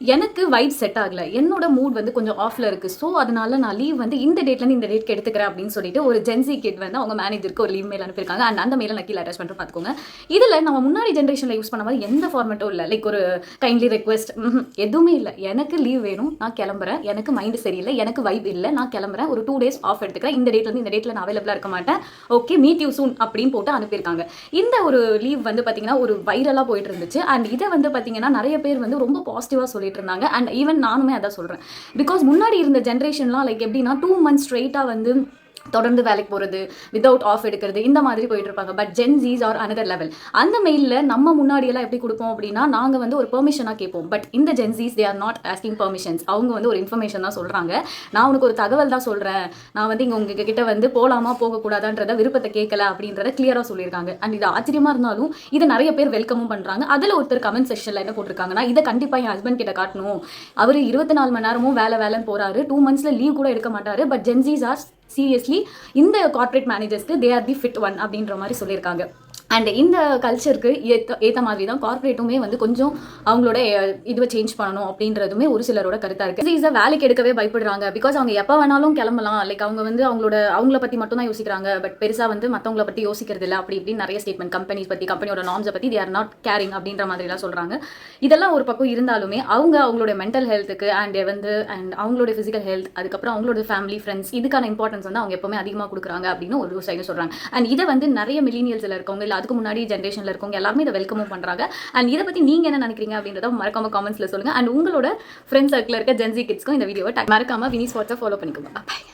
எனக்கு vibe set ஆகல. என்னோட மூட் வந்து கொஞ்சம் ஆஃப்ல இருக்கு. ஸோ, அதனால நான் லீவ் வந்து இந்த டேட்லேருந்து இந்த டேட்க்கு எடுத்துக்கிறேன் அப்படின்னு சொல்லிட்டு ஒரு ஜென்ஸி கிட் வந்து அவங்க மேனேஜருக்கு ஒரு லீவ் மெயில் அனுப்பியிருக்காங்க. அண்ட் அந்த மெயில நான் கீழ அட்டாச் பண்றேன் பார்த்துக்கோங்க. இதுல நம்ம முன்னாடி ஜெனரேஷன்ல யூஸ் பண்ண மாதிரி எந்த ஃபார்மேட்டும் இல்ல. லைக் ஒரு கைண்ட்லி ரெக்வெஸ்ட் எதுவுமே இல்ல. எனக்கு லீவ் வேணும். நான் கிளம்புறேன். எனக்கு மைண்ட் சரியில்ல. எனக்கு வைப் இல்ல. நான் கிளம்புறேன். ஒரு 2 டேஸ் ஆஃப் எடுத்துக்கிறேன். இந்த டேட்லேருந்து இந்த டேட்ல நான் அவைலபிளா இருக்க மாட்டேன். ஓகே மீட் யூ சூன் அப்படின்னு போட்டு அனுப்பியிருக்காங்க. இந்த ஒரு லீவ் வந்து பார்த்தீங்கன்னா ஒரு வைரலா போயிட்டு இருந்துச்சு. அண்ட் இதை வந்து பார்த்தீங்கன்னா நிறைய பேர் வந்து ரொம்ப பாசிட்டிவா சொல்லிட்டு இருந்தாங்க. அண்ட் ஈவன் நானுமே அதான் சொல்கிறேன். பிகாஸ் முன்னாடி இருந்த ஜென்ரேஷன்லாம் லைக் எப்படின்னா 2 months ஸ்ட்ரெயிட்டாக வந்து தொடர்ந்து வேலைக்கு போகிறது, வித்தவுட் ஆஃப் எடுக்கிறது, இந்த மாதிரி போயிட்டு இருப்பாங்க. But Gen Zs are another level. அந்த மெயிலில் நம்ம முன்னாடியெல்லாம் எப்படி கொடுப்போம் அப்படின்னா நாங்கள் வந்து ஒரு பெர்மிஷனாக கேட்போம். பட் இந்த Gen Z's they are not asking permissions. அவங்க வந்து ஒரு இன்ஃபர்மேஷன் தான் சொல்கிறாங்க. நான் உனக்கு ஒரு தகவல் தான் சொல்கிறேன். நான் வந்து இங்கே உங்ககிட்ட வந்து போகலாமா போகக்கூடாதான்றத விருப்பத்தை கேட்கல அப்படின்றத கிளியராக சொல்லியிருக்காங்க. அண்ட் இது ஆச்சரியமாக இருந்தாலும் இதை நிறைய பேர் வெல்கமும் பண்ணுறாங்க. அதில் ஒருத்தர் கமெண்ட் செக்ஷனில் என்ன போட்டிருக்காங்கன்னா இதை கண்டிப்பாக என் ஹஸ்பண்ட் கிட்ட காட்டணும். அவர் 24 மணி நேரமும் வேலைன்னு போகிறாரு. 2 monthsல லீவ் கூட எடுக்க மாட்டாரு. பட் ஜென்ஸீஸ் ஆர் சீரியஸ்லி இந்த கார்ப்பரேட் மேனேஜர்ஸ்க்கு they are the fit one அப்படின்ற மாதிரி சொல்லியிருக்காங்க. அண்ட் இந்த கல்ச்சருக்கு ஏற்ற மாதிரி தான் கார்ப்பரேட்டுமே வந்து கொஞ்சம் அவங்களோட இதுவை சேஞ்ச் பண்ணணும் அப்படின்றதுமே ஒரு சிலரோட கருத்தாக இருக்குது. ஈஸியாக வேலைக்கு எடுக்கவே பயப்படுறாங்க. பிகாஸ் அவங்க எப்போ வேணாலும் கிளம்பலாம். லைக் அவங்க வந்து அவங்கள பற்றி மட்டும் தான் யோசிக்கிறாங்க. பட் பெருசாக வந்து மற்றவங்கள பற்றி யோசிக்கிறது இல்லை. அப்படி இப்படின்னு நிறைய ஸ்டேட்மெண்ட் கம்பெனிஸ் பற்றி கம்பெனியோட நார்ம்ஸை பற்றி தே ஆர் நாட் கேரிங் அப்படின்ற மாதிரிலாம் சொல்கிறாங்க. இதெல்லாம் ஒரு பக்கம் இருந்தாலுமே அவங்களோட மென்டல் ஹெல்த்துக்கு அண்ட் அவங்களோட ஃபிசிக்கல் ஹெல்த், அதுக்கப்புறம் அவங்களோட ஃபேமிலி ஃப்ரெண்ட்ஸ், இதுக்கான இம்பார்ட்டன்ஸ் வந்து அவங்க எப்பவுமே அதிகமாக கொடுக்குறாங்க அப்படின்னு ஒரு சைடு சொல்கிறாங்க. அண்ட் இதை வந்து நிறைய மில்லினியல்ஸில் இருக்கவங்க இல்லை அதுக்கு முன்னாடி ஜென்ரேஷனில் இருக்கவங்க எல்லாருமே இதை வெல்கமும் பண்ணுறாங்க. அண்ட் இதை பற்றி நீங்கள் என்ன நினைக்கிறீங்க அப்படின்றத மறக்காம காமெண்ட்ஸில் சொல்லுங்கள். அண்ட் உங்களோட ஃப்ரெண்ட்ஸ் சர்க்கிளில் இருக்க ஜென்ஸி கிட்ஸ்க்கும் இந்த வீடியோவை மறக்காம வினிஸ் வாட்ஸ்அப் ஃபாலோ பண்ணிக்கோங்க. பாய்.